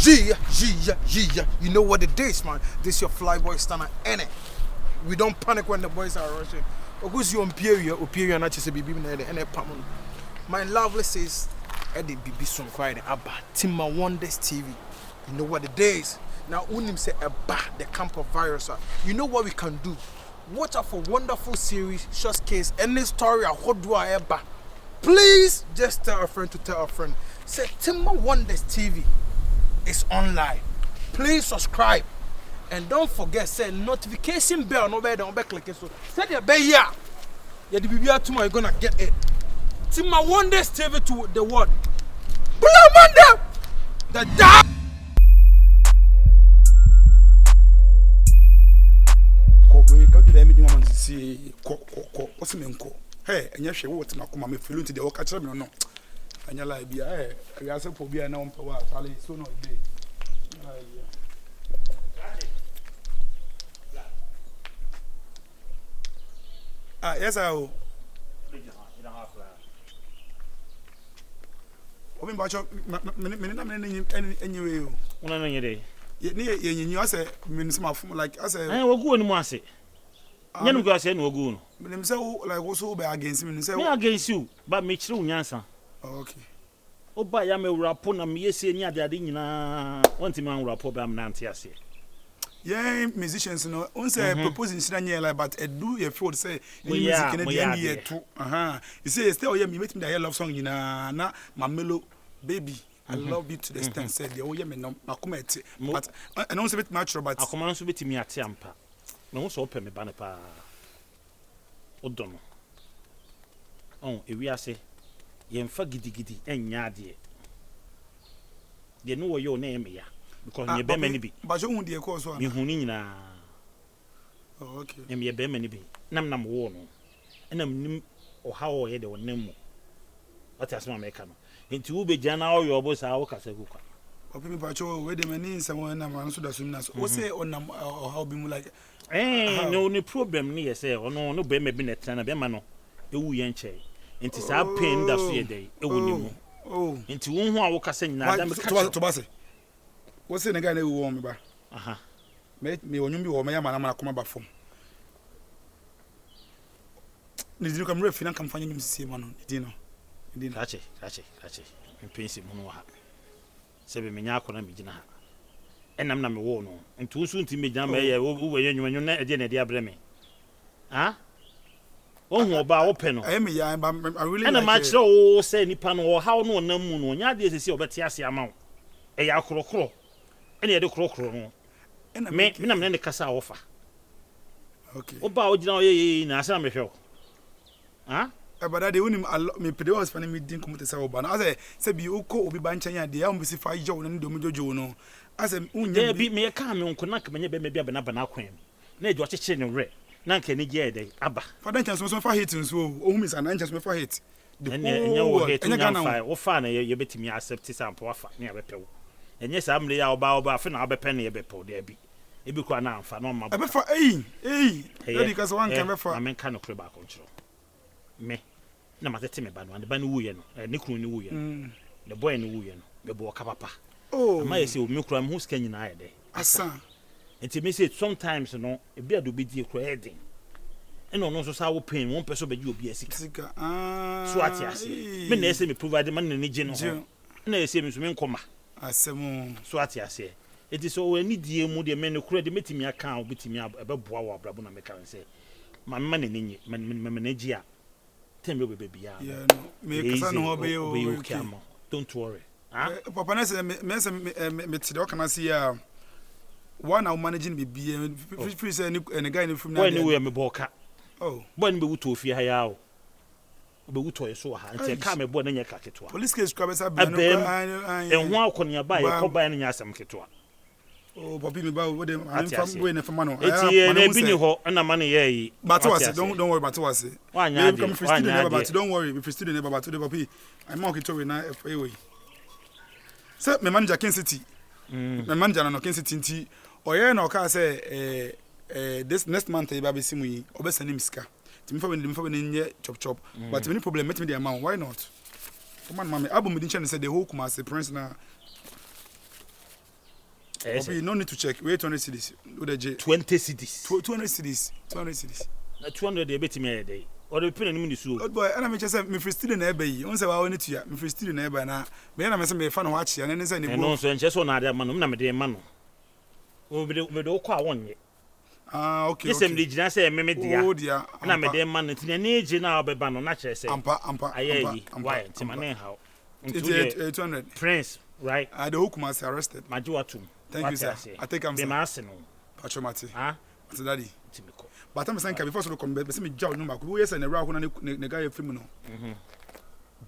Yeah. You know what it is, man. This your flyboy stunner, ain't it? We don't panic when the boys are rushing. Because you on period, not just a baby, and my lovely says, Eddie BB some crying about Timma Wonders TV. You know what it is. Now, Unim say about the camp of virus. You know what we can do? Watch out for wonderful series, short case, any story, what do I ever? Please just tell a friend to tell a friend. Say Timma Wonders TV is online. Please subscribe. And don't forget, say notification bell, no better, don't click it. So, say the bell here. Yeah, the BBR tomorrow, you're gonna get it. Timma Wonders TV to the world. Blamanda! The dog! What's the name? Hey, and yes, what my come feel to the orchestra no. And you like be I ask for be now power, Sally, so no day. Ah, yes, I will. Open batch of anyway. One on your day. You say, like I say, I will go and was it. You go say no go. Himself like also by against me, say, against you, but me true answer. Okay. Oh, by ya me rapport na me say nya de ade nyina. Want man rapport ba mnante ase. Yeah, musicians no on say proposing siranye like but do you feel say music in the end year too. You say stay me make me the love song na mamelo baby. I love you to the extent said the oye me no makomete but I don't say bit natural but akoma so betimi ate ampa. Me ho so ope me ba ne pa. Odono. Oh, ewiase yemfa gidigidi enya ade. De no wo yo na eme ya because me be mani bi. But you hu de course so. Me hu ni nyina. Oh, okay. Me be mani bi. Nam wo no. Enam nim o ha wo ye de wonam mu. What asma me ka no. Enti wo be jana o yo bo sa wo kasa ku kwa. Ope me pa cho we de mani someone na man so da so na so. Wo say onam how be mu like no ni problem ni ye say ono no be me bi na tana be ma no ewu ye nche. Enti sa pain da so ye dey ewu ni mu. Oh. Enti wo hu a wo kasa nyina da me ka. To ba say. Wo say na guy na ewu me ba. Aha. Me wonyum bi wo me ya mana koma ba fom. Ni dinu kam refi na kam fanya nyum sisi ma no. Dinu. Kache. Mpensi mu no ha. Sebe me nya akona me gina ha. Enam na me wo no. Ntu so nti me gina me ye wo ye nwunwu na ede na ede abre me. Ha? Ohu oba wo pe no. I me ya I really like. Na ma kire wo say nipa no ha no onam mu no. Nya de sesi obete ase ama wo. E ya krokro. Ene ye de krokro no. Me na me ne kasa wofa. Okay. Oba wo gina wo ye na ase na me hwe. Ha? But that they wouldn't me pede was funny me didn't come to say oba. I say be uko obi bancha ya de am be si fa jo no do jojo no. I say unya be me ka me nko na ka me be me bia bana kwan. Na ejo chechire ne re. Na nka ni je dey aba. For that chance so fa hit so o hu me san chance me fa hit. Enya wo hit nya fa wo fa na ye betimi accept sample wafa na ya bepewo. Enye sa amle ya oba afa na abepe na ye bepewo de abi. Ebi kwa na amfa na ma. Abefa Ready cause one can befa. Amen kan okre ba control. Me na matete me ba no and ba no wuye no ne kunu ni wuye no the boy ni wuye no be bo ka papa ama ye se o me kura me hu ska nyina ye de asa enti me say sometimes no e bia do be die kura edin eno no so sa wo pain won person be gi obi asika so ati ase me na say me provide man ni je no na ye say me so me nkoma asem so ati ase enti so we ni die mu de me ne kura de metimi aka obetimi abeboa wo abrabo na me kan say man ni man gi a tembe baby ya no me kasa no be okay don't worry papa na say me tide o kana see ya one now managing baby free say any guy in from now when we me boka when be wuto ofie ha ya o be wuto ye so ha nti ka me bo na nya ka keto police case kwa be sa be no en ho akonia ba ye ko ba na nya asem keto Bobby me ba we dem from we na fama no na bi ni ho na ma na ye yi but was don't worry but was wanya but don't worry if student never but today Bobby I mark it we na FA say me manager Ken City me manager na Ken City nti oye na o ka say this next month e ba be simu yi obesani miska ti me fa we nye chop but any problem met me the amount why not come on mama album me din say the whole kuma say prince na Obi, no need to check. Wait 20 cities. With the J. 20 cities. 200 cities. 200 cities. 200 they bet me a day. Or the pin in the soup. Good boy, and I just said, me free still in Abbey. Once I want it here, me free still in Abbey now. Me and I must be fun watch and then send And also, and just on other man, I'm a dear man. We don't call one yet. Ah, okay. Yes, I'm the Jana say, Meme dear. Oh, dear. And I'm a dear man, it's an age now, but ban on natural say. Ampa. Why? It's my name how. 800. Prince, right? I the hook must arrested. My Joatum. Thank you, sir. I think I'm the Arsenal. Patchomati. Ah, what's daddy? typical. But I'm saying, before we come back, me jaw number. Who yes and the rock on the guy criminal.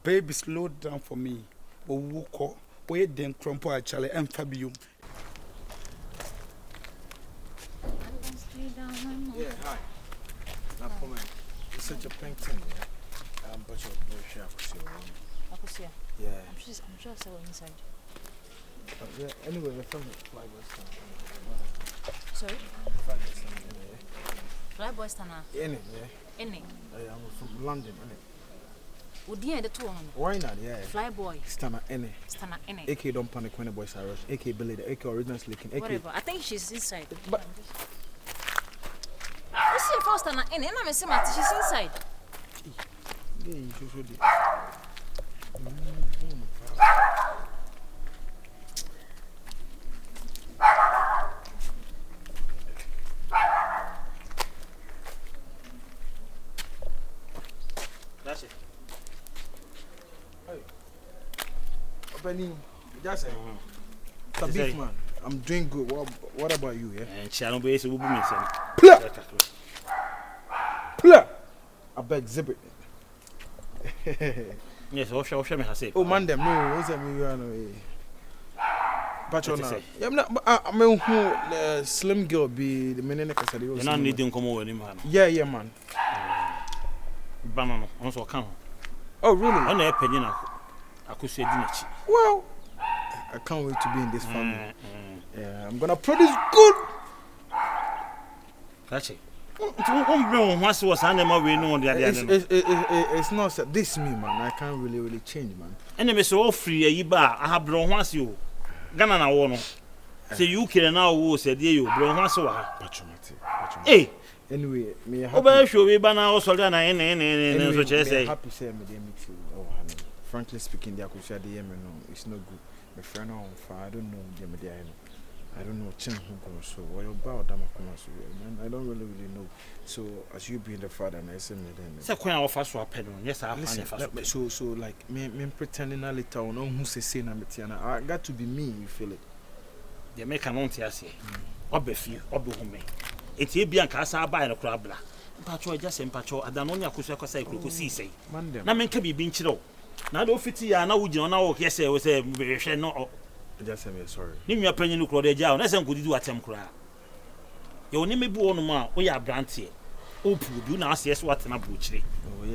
Baby, slow down for me. Or walk. Wait, then crumple Charlie and Fabio. Yeah, hi. Now, comment. It's such a pink thing, yeah. But you're very sure I could see. Yeah. I'm sure I saw inside. Yeah, anyway, we're from the Flyboy Star. Sorry? Flyboy Star, anyway. Flyboy Star now? Yeah. Any? I'm from London, innit? Would you the two on? Why not? Yeah. Flyboy. Stana, any. Stana, any. AK don't panic when the boys are rushing. AK Billy, the AK original slicking. AK. Whatever. I think she's inside. But. You see, if I was Stana, any, and I'm a she's inside. Yeah, you should do. That's it. Hey. Benny, just say. Say. Big man, I'm doing good. What about you, yeah? And Channel Base will be missing. Play. I beg exhibit. Yes, I'll show me. I say. Oh, man, them no. What's that me? You know, but you're What you not. say? Yeah, I'm not. I mean, who the slim girl be the minute I said it was. You're not needing come over anymore. Yeah, man. Banana, also come. Oh, really? On the opinion, I could say dinner. Well, I can't wait to be in this family. Yeah, I'm gonna produce good. That's it. Once was animal we know the other. It's not this me, man. I can't really change, man. Enemy so free a yiba. I have blown once you. Ghana na wono. Say you can now wo said you blown once so ha. Hey. Anyway, me happy. Oba show we ba na also da na en so che say. Happy say me dey meet you. Oh, honey. Frankly speaking, the akusha dey me no. It's not good. My friend on fire. I don't know the media. I don't know Chin who goes so. Or your bow dama so. I don't really know. So as you being the father, and I say me then. Say kwan offer so pen. Yes, I listen. So like me pretending a little on who say na me tiana. I got to be me. You feel it? The make an onti ase. Obefi, obehume. Eti bia nka asa aba na kura bla. Mpacho just mpacho adano nya kusu akosa ikuku si sei. Na menka bibi nchiro. Na do fiti ya na wugina na wo kese we say hwe no. Just say me sorry. Ni nwa panyi no kuro de ja na se nkodidu atem kura. Ye oni mebu onu ma o ya brantie. Opu bi na ase so watena buchire.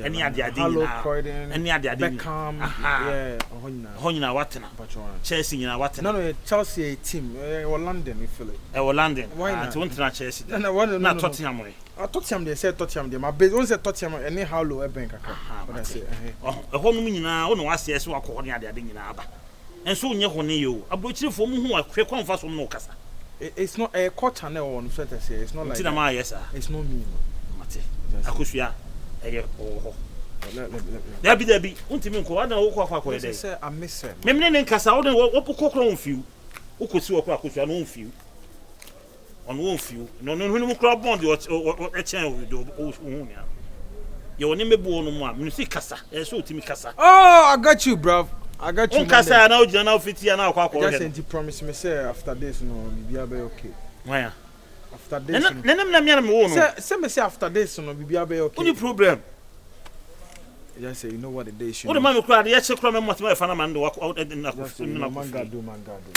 Any ade na. Any ade Beckham. Yeah, Honyina watena. Chelsea nyina watena. No, Chelsea team. London, you feel it. London. Why not? Won't Chelsea. No, Tottenham way. Tottenham they say Tottenham them. My base once say Tottenham any how low bank account. What I say. Honu nyina ono ase so akọ ne ade nyina aba. Enso nye hone yo. Abrochirefo mu hu akwe konfa so no kasa. It's not a quarter now on so to say. It's not like. It's not me. Mate. Akosua eye oho. There be. Untimi nko ada wo kwa kwa dey. Say I miss him. Memne ne nkasa wo wo kokoro onfiu. Ukosi wo kwa akosua no onfiu. Ono onfiu. No hunu kra bond o chen o do hu nya. Yo ne mebu onu mu a mensi kasa. So utimi kasa. Oh, I got you, bro. I got you. Unkasa na ojina na ofiti na akwa akwa. Just sent promise me say after this no be okay. Why? After this. Na me wo no. Say me say after this no be okay. Only problem. Just say you know what the day should. What the man crowd ye che kro me motema fa na man do out na ko man God do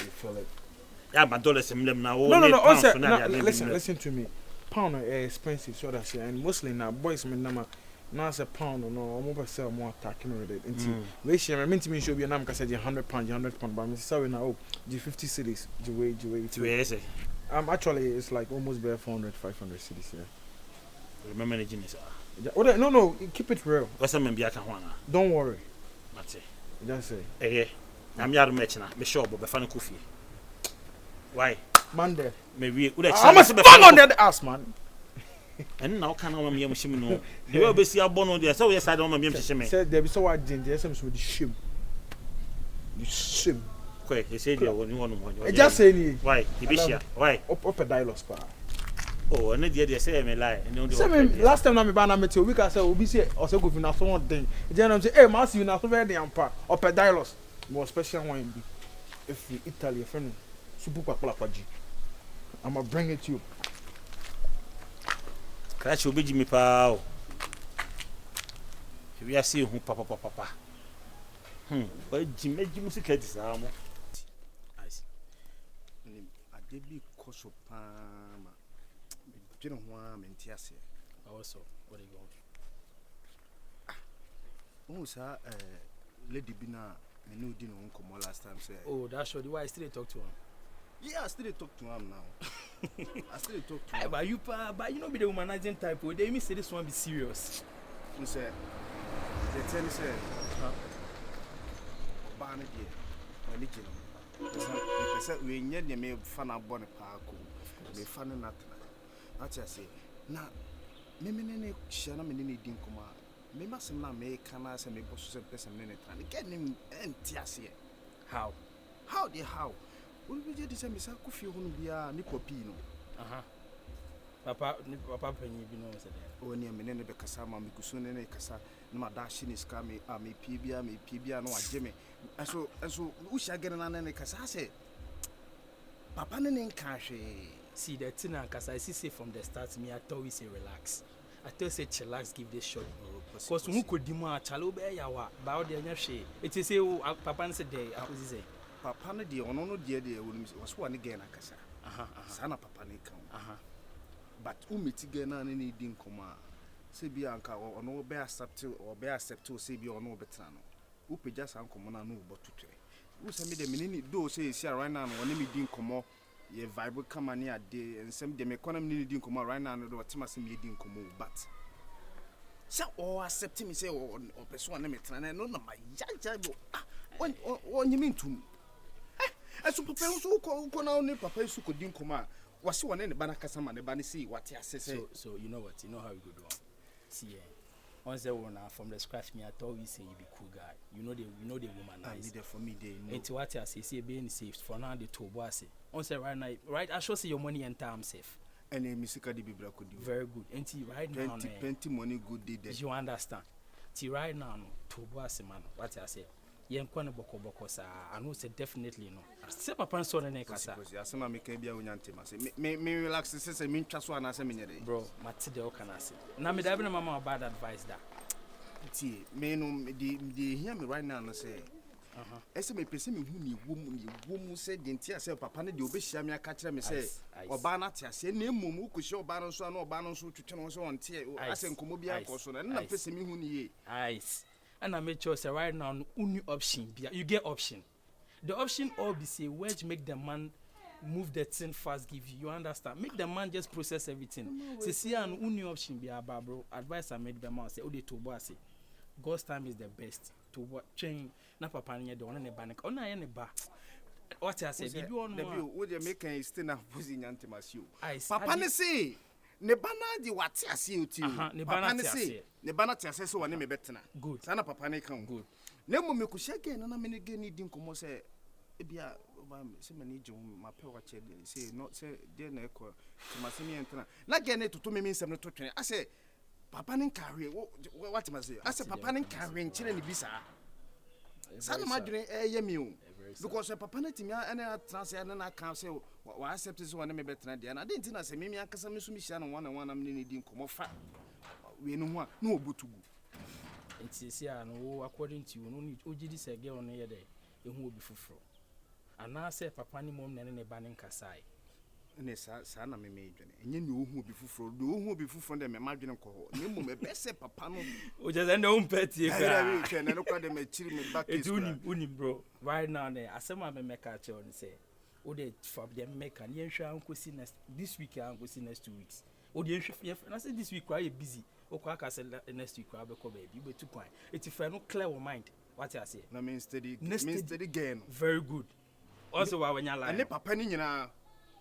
you feel it. Yeah, but dollars emblem na wo. No, listen to me. Pound are expensive so that say and mostly now boys me na say pound no almost sell more attacking with it. We share me to show you na me say £100 £100 but me say now the 50 cities the way say. Actually it's like almost bare 400 500 cities here. Remember the genius. No, keep it real. What's am bia kan ho ana? Don't worry. Mate. Just say. I'm yard match na. Me sure but be fa no kofie. Why? Monday. Maybe would I I'm a bang on that ass, man. And now can I be a machine? No, you will be see a bono there. So, yes, I don't want to me. Said there be so what did the essence with the shim. The shim. Quick, he said you want one. Just say why? He be here. Why? Up a dialogue, pa. Oh, and the say me lie. Last time I met you, we can say, we say, also go for someone thing. Then I'm saying, hey, Master, you know, so very damn pa. Up a dialogue. More special one. If we Italy, friend, super papaji. I'm gonna bring it to you. Crash will be Jimmy Pow. If you are seeing who papa. But Jimmy music is I see. I did be cost of Pama. You know why I'm in Tiasia. Also, what do you want? Oh, sir, Lady Bina, I knew didn't come last time, sir. Oh, that's sure why I still talk to him. Yeah, I still talk to him now. I still talk to him. But you know, be the humanizing type. They may say this one be serious. You say, they tell me, say, Barney, religion. We need to make fun of Bonipaco. We fun nothing. That's I say. Now, me shana me need dinkuma. Me must not make kana se me boss person minute and get him entiasie. How? How? We be just say Mr. Kofi hunu bia ni kopi no. Papa penny bi no say there. O ni me ne be kasa ma me kusu ne kasa na ma da shi ni ska me me pibia no agye me. Eso u sha gere na ne kasa say papa ne nka hwe. See the thing cause I see say from the start me I thought we say relax. I thought say chillax give this shot. Cause who could demo a chalo be yawa ba the nya hwe. It is say papa say there I was say papa no de ono no de was one again akasa. Sana papa ne kan. But umiti ge na ne di nkoma. Say bi anka ono be accept say bi ono betra no. Upeja san nkoma na no botutwe. Who say me de menini do say right now no one me di nkoma. Ye vibe come near day and some de economy need come right now no what must me din come but so or accept me say or person me tran no my jaja when you mean to I super so ko na only papa su ko din come was one in bana kasama ne bana see what I say so you know what you know how we go do see once they one from the scratch me I thought we say you be cool guy you know the woman nice there for me they know it's what I say being safe for now the to boss on say right I should see your money and time safe and musica di bibra could do very good and right now plenty money good day there you understand right now to boss man what I say yen kwana boko sa I know say definitely no say papa so na kasa asema me kan bia onyante ma say me relax say me ntwa so ana say me nyede bro mate de o kana say na me da be na mama bad advice da tie me no de hear me right now no say ese me pese me hu ni wom say de ntia say papa ne de obehia me aka kire me say oba na tia say na emom ko hye oba no so na oba no so twetwe no so on tie ase nkomo bia ko so na pese me hu ni ye ice and I make sure say right now only option you get option the option all be say where to make the man move the thing fast give you understand make the man just process everything say see an only option be about bro advice I made the man say o dey to boy say God's time is the best to what train na papa nye de one ne ba ne ka ona ye ne ba what I say bibi on mo wo dey make an stay na posi nyante masio papa ne say ne ba na di wate ase oti papa ne say ne ba na te ase so one me betena good sana papa ne kan good na mo me ku shege na me ne ge ni di nkomo say ebia oba se me ne je ma pe wa che say no say de na ekọ ti masemi entena na ge ne toto me nsem ne to twene ase papa ne carry what must say ase papa ne carry nchire ne bisa sana madwene yemi o because papa ne timia ene trans ene na kan say wa accept so one me betena de na denti na say me akasa me so mi hia no one na me ne di nkomo fa we no ho a na obotugu enti see no according to you no need ogidi say girl no ye de ehu obi fufuro ana say papa ne mom ne ba ne nkasai ne sa na me dwene enye ne ohu obi fufuro de ohu obi fufuro de me madwene ko ho ne mom e be say papa no o just end on pet e ka twa ne no kwa de me chiri me back is uni bro right now there asema me make a che on say o de for dem make an yen hwa ankosi next this week ankosi next 2 weeks o de hwa na say this week why busy o kwa ka say next week why be ko baby you be too kwan it if no clear your mind what I say na me steady gain very good also why when you lie and papa ni nyina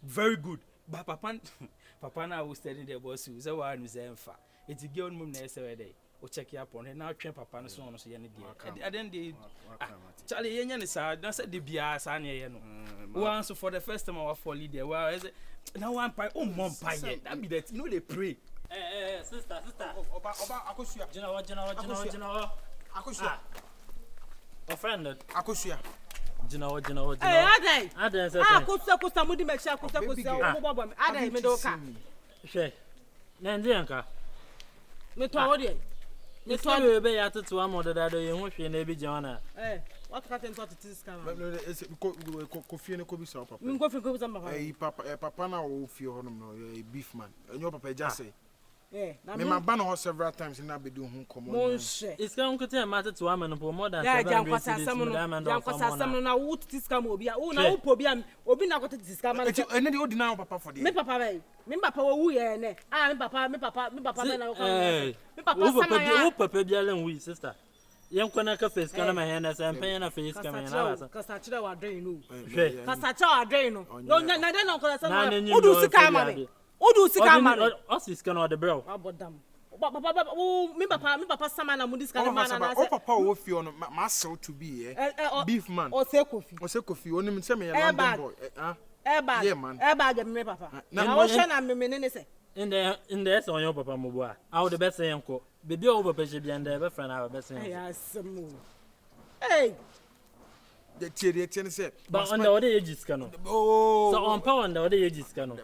very good. But Papa now was telling the boss who say one is enfa. It's a girl mum na say day. O check up on her now train Papa no so on so ye dey. And then they Charlie yen yen say na say the bia sa na ye no. Once for the first time I fall there. Well, is it now one pie oh mom pie yet. That be that no they pray. Sister. Oba akosua. Jina. Akosua. O friend. Akosua. Jina. Aden Sir. Kosta mudi me sha kosta o bobo me Aden me do ka Hwe. Na ndi anka. me to wo de Me to be ya tetu amodo da do ye ho hwe na bi jana. what ka ten to this scam Ko fie ne ko bi sa papa. me go fi ko bi papa Papa na wo fie ho no beef man. Enyo papa just say. na Me ma ban ho several times na be do ho komo. mo hwe Iska unko te ma tetu amano po more than ya 700 jam kwasa asam no na wo this scam obi a wo na wo po bi a obi na ko this scam na Ene de odi na papa for there. me papa bai me papa wo wu ye ne me papa me na ko me papa sama ya wo papa bia len wi sister yen kona ka face kana ma hena sa empen na face ka ma hena ba kasa chira wa dren no hwe kasa chira wa dren no na den no ko sama odu sika ma me odu sika ma me o sika no de bro abodam papa me papa sama na mudi sika ma na o papa wo fie no ma sell to be beef man o se kofi onim se me London boy yeah man bag me papa na wo hwe na me ne se in the on your papa mo boa I would the best say enko baby o papa she bia nda be friend our best say ya semu hey the tie say but on the other ages kano so on power on the other ages kano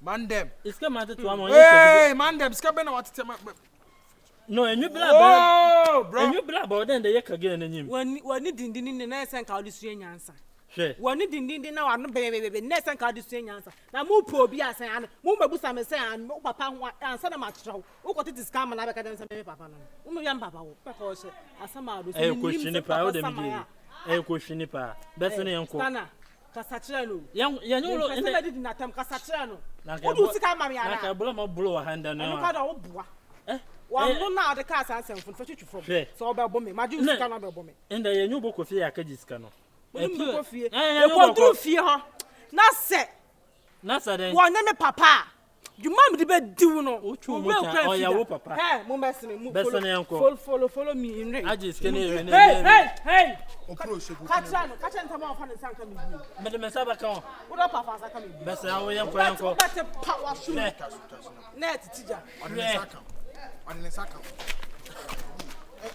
man them iska mate to am on hey man them iska be na what tell no enyu bla ba then the yeka again enyim wani dindin na esen ka odi sua nyansa hwe wani dindin na wano bebe na esen ka odi sua nyansa na mu po obi asen an mu mabusa me sen an papa ho ansa na ma kyerɛw wo ko tete scam na be ka den se me papa no wo me yam papa wo papa wo hye asama do so question pa wo dem di question pa bese ne enko sana kasa kyerɛ no yan yo in the did na tam kasa kyerɛ no wo do sika ma me ara na ka bula ma bulu wa handa no ka da wo boa wa no na de ka san senfo twetwe fom so oba bo me ma ju sika na be bo me in the yan yo bo kofi ya ka sika no e ko fie e ko duru fie ho na se den wo ne me papa you mam de be diu no o chu mo ta o ya wo papa mo mesene mo follow me in rain aje sika ne hey o pro shegu kacha ntama ofa ne sanka me bi me de mesaba kan wo do papa sanka me bi bese awo yanko bete power shoot net tija on the saka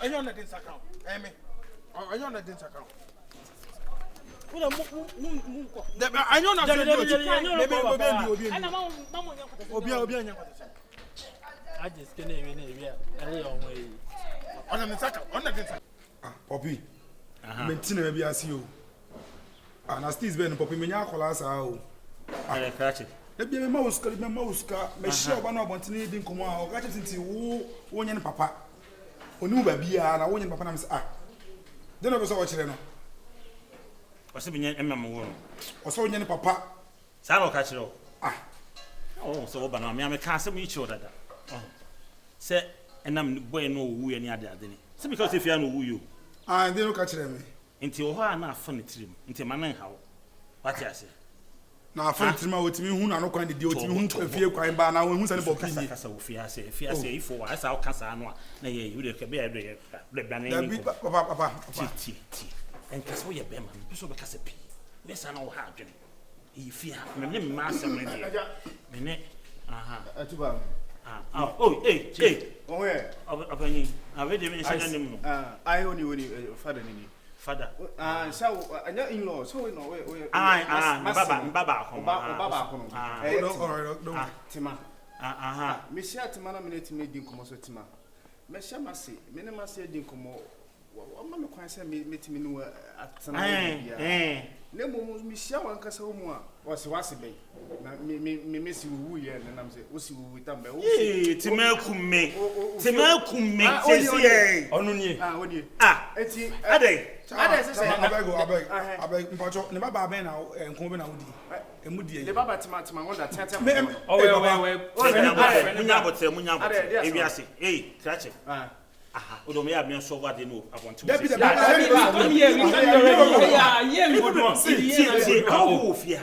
enyo na den saka me enyo na den saka Una mu ko. Enyo na obi ana mamu nyanko obi anyanko aje sika ne wi ale yo ho yi on the saka on the saka Poppy. Mentina be as you. Na Steve's ben Poppy menya akola sa o. ale krache E bi me mauska me share oba na obontini di nkomo a o ka tinti wo nye ne papa. Oni ba bia na wo nye ne papa na me say de no be so wo kire no. o se binya emma mo wo O so nye ne papa. sa no ka kire o so oba na me ka se mo ichi o dada se enam boy no wu ye ni ade ni se because if you no wu you De no ka kire me. nti o ha na afa ne tirim nti manan hawo what you say Na afa ntima wotimi hu na no kwan de wotimi hu afie kwan ba na hu sane Poppy ni. kasa wo fiase ifo wa sa o kasa no na ye you de ke be ye bla na ni Papa. ti en kasa wo ye be ma bi so be kasa pi be sa na wo ha adwene ifia me ma asem ne me ne atuba hey where abani avede me shanya nim no I only father nini father so anya in law so we know we baba kono No. tima me share tima na me tima di nkomo so tima me share mase me ne mase di nkomo wa ma me kwan se me timi no atena bia ne mo me share wan kasa wo mu a wase be na me mesi wu ye na nam se wo si wu tambe wo tima kumme sesi onu ni oni eti ade se abeg mpacho ne baba ben na enko be na wodi emudi le baba tima wonder tete we munya botre ebiase krache Odo me have me so what they know I want to. Deputy, See, Deputy, how fear.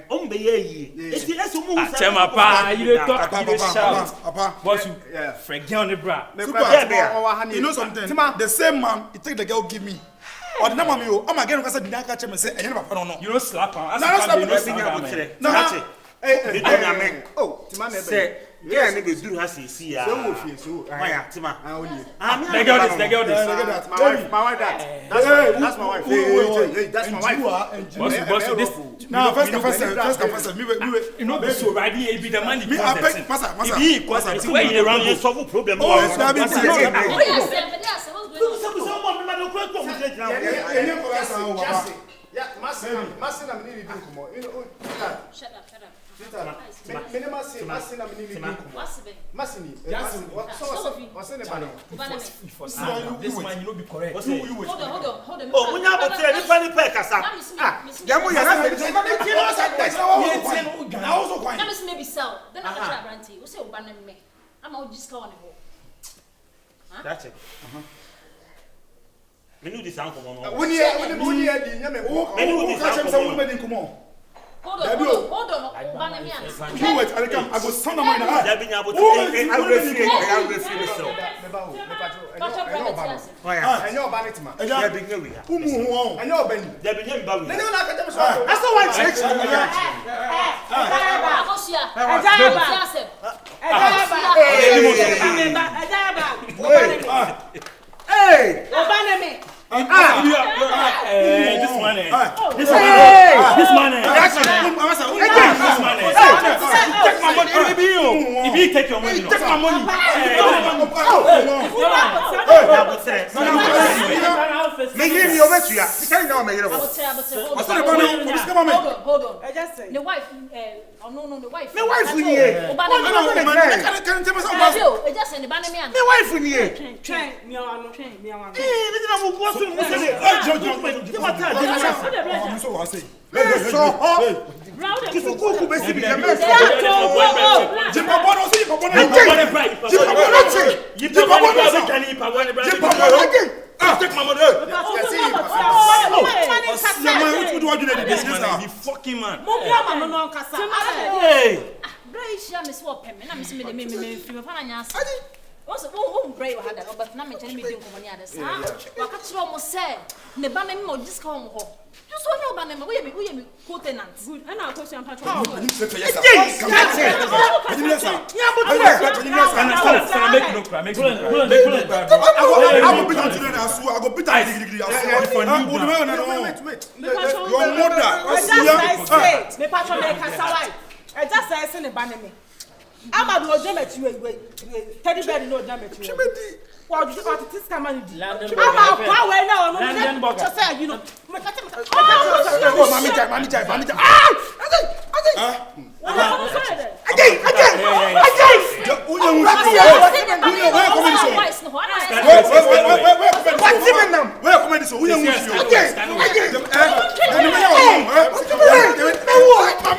On be ye. It's the SMU. Chema pa, you talk, you shout. Papa, Boss, forget on the bra. you know something? The same man, he take the girl give me. Or the number me, I'm again because I didn't catch him and say, and papa no. You don't slap on. No, Oh, Tima say, yeah, nigga do has see ya. So Why, Tima? The girl this. My wife that. That's my wife. Hey, that's my wife. Boss, this. now first, me You know, be so right here, be the man. me I beg, Masa, He was where you around you solve problem. Oh, that be Yeah, Massina Mini Dukumo. Shut up. Massini. This man, you know, be correct. Hold on. Oh, when you have a funny pack, maybe sell. Then I'm going to guarantee. What's your banner me? I'm all just going to go. That's it. Me know this uncle. When Hold on. Banner me. I go sound of mine. I know about it, man. I know Ben. That's the one church. Hey! This man. Take my money. If he take your money, take my money. Make him your best. You can't know me. Hold on. I just say. The wife, no, the wife. My wife in here. I just send the banner me. My wife in here. Train, me one. Take my money. You fucking man. Hey. Braisha me swap him. Na me see me film fa na nya asa. What's bray wa hada but na me tell me din ko mani ada sa. Wa ka kire mo say ne ba na me mo discount mo ho. You so nya ba na me we me co-tenant. Good. Ana ko siam patron. I just say in the banner me. I'm a do jam at you. Teddy bear no jam at you. Well, you got this come and I'm a power now. Just say, you know.